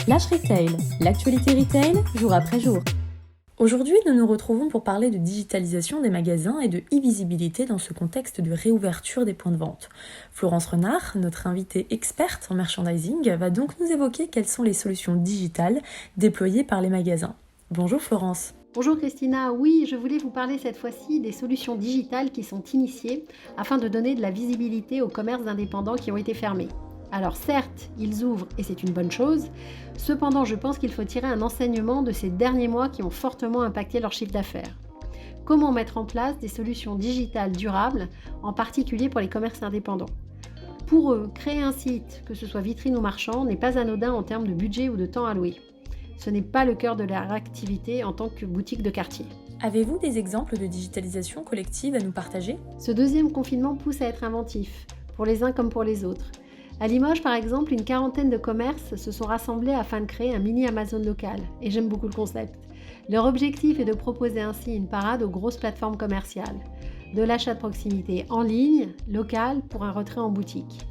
Flash Retail, l'actualité retail, jour après jour. Aujourd'hui, nous nous retrouvons pour parler de digitalisation des magasins et de e-visibilité dans ce contexte de réouverture des points de vente. Florence Renard, notre invitée experte en merchandising, va donc nous évoquer quelles sont les solutions digitales déployées par les magasins. Bonjour Florence. Bonjour Christina, oui, je voulais vous parler cette fois-ci des solutions digitales qui sont initiées afin de donner de la visibilité aux commerces indépendants qui ont été fermés. Alors certes, ils ouvrent et c'est une bonne chose, cependant je pense qu'il faut tirer un enseignement de ces derniers mois qui ont fortement impacté leur chiffre d'affaires. Comment mettre en place des solutions digitales durables, en particulier pour les commerces indépendants ? Pour eux, créer un site, que ce soit vitrine ou marchand, n'est pas anodin en termes de budget ou de temps alloué. Ce n'est pas le cœur de leur activité en tant que boutique de quartier. Avez-vous des exemples de digitalisation collective à nous partager ? Ce deuxième confinement pousse à être inventif, pour les uns comme pour les autres. À Limoges, par exemple, une quarantaine de commerces se sont rassemblés afin de créer un mini Amazon local, et j'aime beaucoup le concept. Leur objectif est de proposer ainsi une parade aux grosses plateformes commerciales, de l'achat de proximité en ligne, local, pour un retrait en boutique.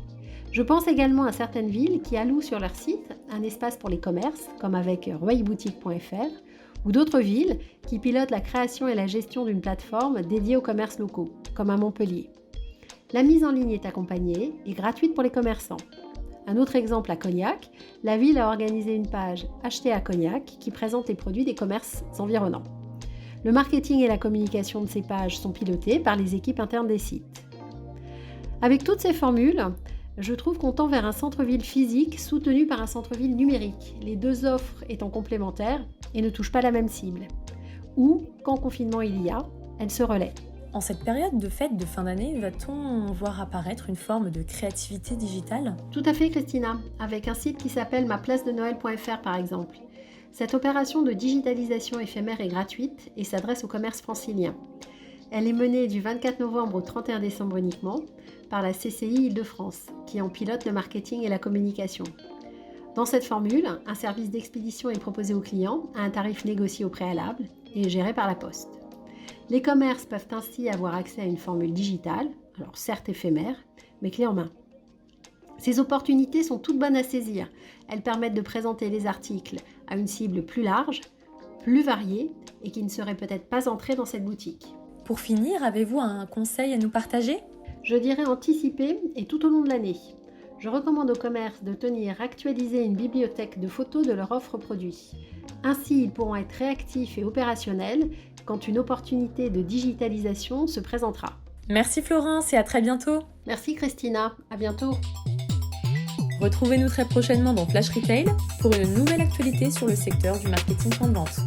Je pense également à certaines villes qui allouent sur leur site un espace pour les commerces, comme avec rueilboutique.fr, ou d'autres villes qui pilotent la création et la gestion d'une plateforme dédiée aux commerces locaux, comme à Montpellier. La mise en ligne est accompagnée et gratuite pour les commerçants. Un autre exemple à Cognac, la ville a organisé une page « Acheter à Cognac » qui présente les produits des commerces environnants. Le marketing et la communication de ces pages sont pilotés par les équipes internes des sites. Avec toutes ces formules, je trouve qu'on tend vers un centre-ville physique soutenu par un centre-ville numérique, les deux offres étant complémentaires et ne touchent pas la même cible. Ou, quand confinement il y a, elles se relaient. En cette période de fête de fin d'année, va-t-on voir apparaître une forme de créativité digitale ? Tout à fait Christina, avec un site qui s'appelle maplacedennoël.fr par exemple. Cette opération de digitalisation éphémère est gratuite et s'adresse aux commerces franciliens. Elle est menée du 24 novembre au 31 décembre uniquement par la CCI Île-de-France, qui en pilote le marketing et la communication. Dans cette formule, un service d'expédition est proposé aux clients à un tarif négocié au préalable et géré par la Poste. Les commerces peuvent ainsi avoir accès à une formule digitale, alors certes éphémère, mais clé en main. Ces opportunités sont toutes bonnes à saisir. Elles permettent de présenter les articles à une cible plus large, plus variée et qui ne serait peut-être pas entrée dans cette boutique. Pour finir, avez-vous un conseil à nous partager ? Je dirais anticiper et tout au long de l'année. Je recommande aux commerces de tenir actualisée une bibliothèque de photos de leur offre produit. Ainsi, ils pourront être réactifs et opérationnels quand une opportunité de digitalisation se présentera. Merci Florence et à très bientôt. Merci Christina, à bientôt. Retrouvez-nous très prochainement dans Flash Retail pour une nouvelle actualité sur le secteur du marketing point de vente.